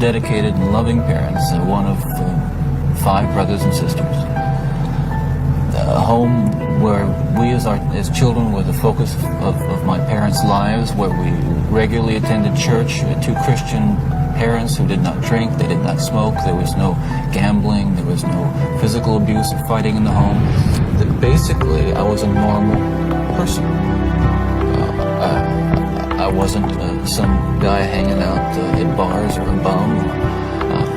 dedicated and loving parents, one of 5 brothers and sisters. A home where we as children were the focus of my parents' lives, where we regularly attended church, 2 Christian parents who did not drink, they did not smoke, there was no gambling, there was no physical abuse or fighting in the home. That basically, I was a normal person. I wasn't some guy hanging out in bars or a bum.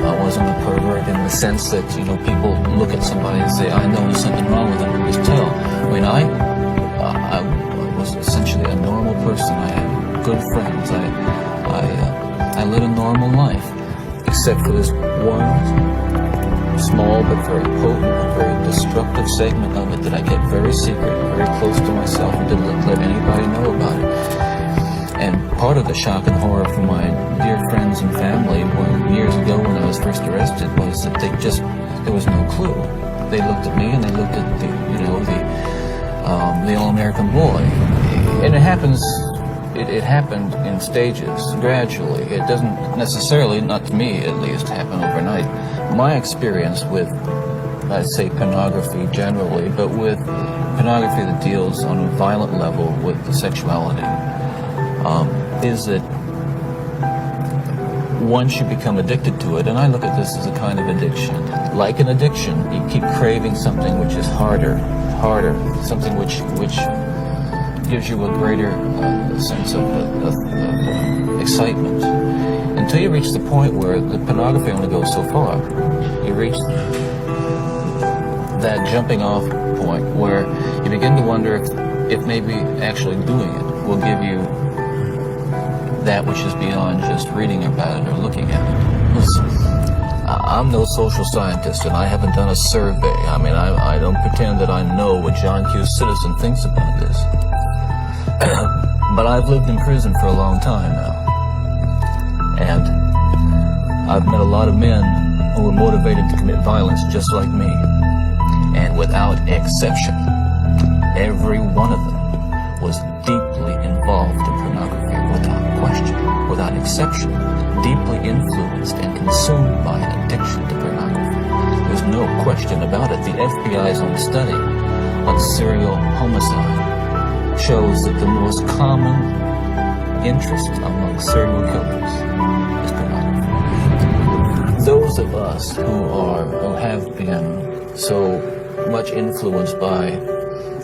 I wasn't a pervert in the sense that, people look at somebody and say, I know there's something wrong with them, and just tell. I mean, I was essentially a normal person. I had good friends. I led a normal life, except for this one small but very potent and very destructive segment of it that I kept very secret, very close to myself, and didn't let anybody know about it. And part of the shock and horror for my dear friends and family years ago when I was first arrested was that there was no clue. They looked at me and they looked at the all-American boy. And it happened in stages, gradually. It doesn't necessarily, not to me at least, happen overnight. My experience with, I'd say, pornography generally, but with pornography that deals on a violent level with the sexuality, is that once you become addicted to it, and I look at this as a kind of addiction, like an addiction, you keep craving something which is harder, something which gives you a greater sense of excitement, until you reach the point where the pornography only goes so far. You reach that jumping off point where you begin to wonder if maybe actually doing it will give you that which is beyond just reading about it or looking at it. Listen, I'm no social scientist, and I haven't done a survey. I mean, I don't pretend that I know what John Q. Citizen thinks about this. But I've lived in prison for a long time now. And I've met a lot of men who were motivated to commit violence just like me. And without exception, every one of them was deeply involved in pornography, without question, without exception, deeply influenced and consumed by an addiction to pornography. There's no question about it. The FBI's own study on serial homicide shows that the most common interest among serial killers is pornography. Those of us who have been so much influenced by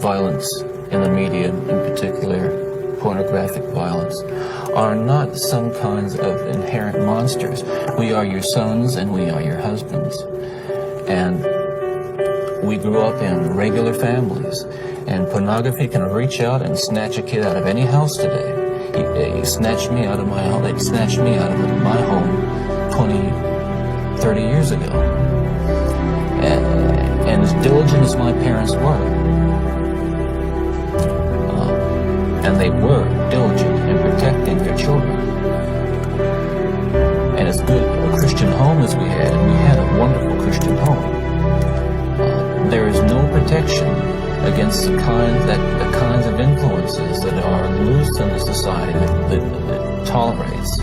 violence in the media, in particular pornographic violence, are not some kinds of inherent monsters. We are your sons and we are your husbands. And we grew up in regular families. And pornography can reach out and snatch a kid out of any house today. He snatched me out of my home. They snatched me out of my home 20, 30 years ago. And as diligent as my parents were, and they were diligent in protecting their children, and as good a Christian home as we had, and we had a wonderful Christian home, there is no protection against the kinds of influences that are loose in the society that tolerates